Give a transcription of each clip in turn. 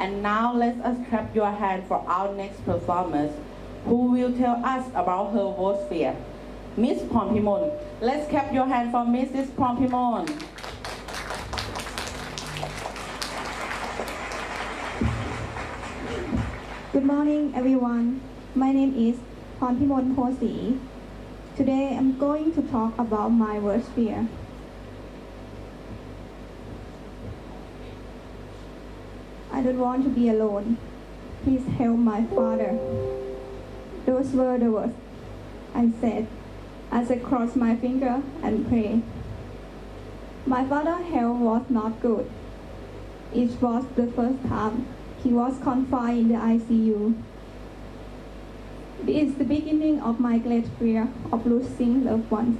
And now let us clap your hand for our next performers, who will tell us about her worst fear. Miss Phonphimon. Let's clap your hand for Mrs. Phonphimon. Good morning, everyone. My name is Phonphimon Phosri. Today, I'm going to talk about my worst fear. I don't want to be alone. Please help my father. Those were the words I said as I crossed my finger and prayed. My father's health was not good. It was the first time he was confined in the ICU. This is the beginning of my great fear of losing loved ones.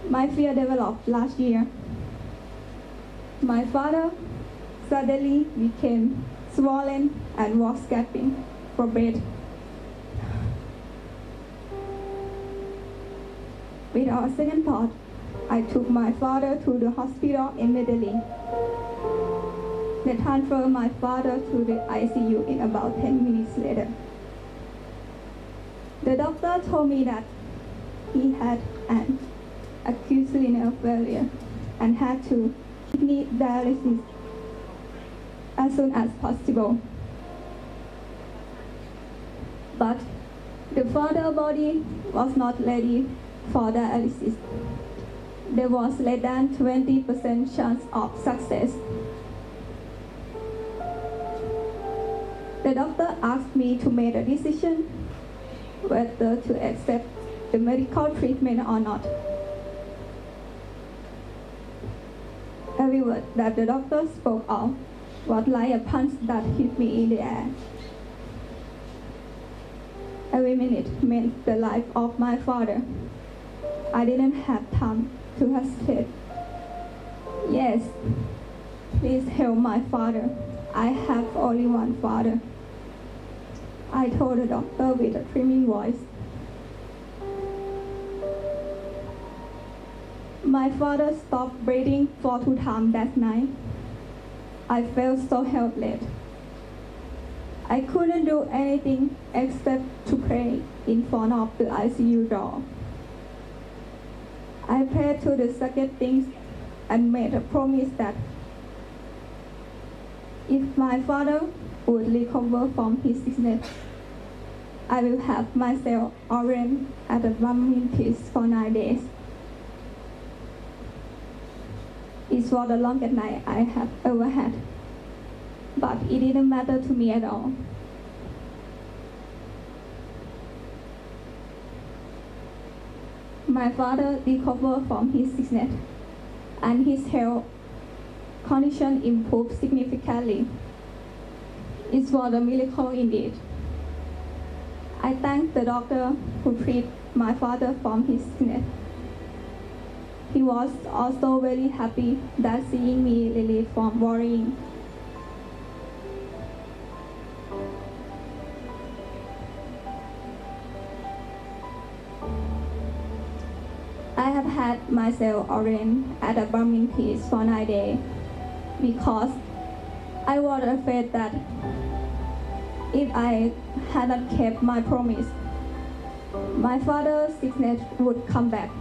My fear developed last year. My father suddenly became swollen and was gasping for breath. Without a second thought, I took my father to the hospital immediately. They transferred my father to the ICU in about 10 minutes later. The doctor told me that he had an acute renal failure and had to kidney dialysis as soon as possible. But the father body was not ready for dialysis. There was less than 20% chance of success. The doctor asked me to make a decision whether to accept the medical treatment or not. Every word that the doctor spoke of was like a punch that hit me in the air. Every minute meant the life of my father. I didn't have time to hesitate. Yes, please help my father. I have only one father, I told the doctor with a trembling voice. My father stopped breathing for 2 times that night. I felt so helpless. I couldn't do anything except to pray in front of the ICU door. I prayed to the sacred things and made a promise that if my father would recover from his sickness, I will have myself orange at a bumming peace for 9 days. It was the longest night I have ever had, but it didn't matter to me at all. My father recovered from his sickness, and his health condition improved significantly. It was a miracle indeed. I thank the doctor who treated my father from his sickness. He was also very happy that seeing me relieved from worrying. I have had myself orange at a bumming peace for 9 days because I was afraid that if I had not kept my promise, my father's sickness would come back.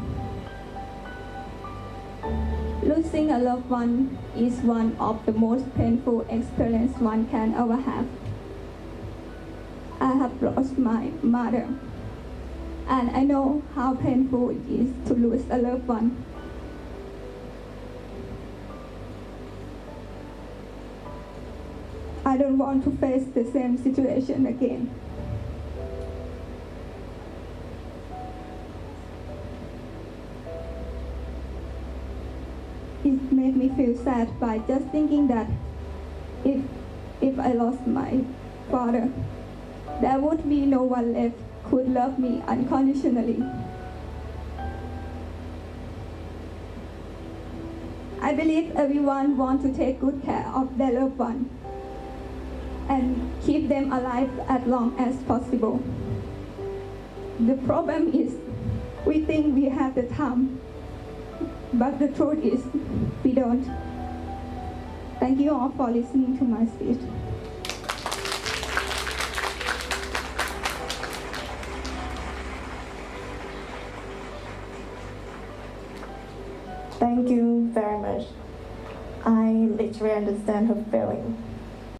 Losing a loved one is one of the most painful experiences one can ever have. I have lost my mother, and I know how painful it is to lose a loved one. I don't want to face the same situation again. It made me feel sad by just thinking that if I lost my father, there would be no one left who could love me unconditionally. I believe everyone wants to take good care of their loved one and keep them alive as long as possible. The problem is, we think we have the time, but the truth is, we don't. Thank you all for listening to my speech. Thank you very much. I literally understand her feeling.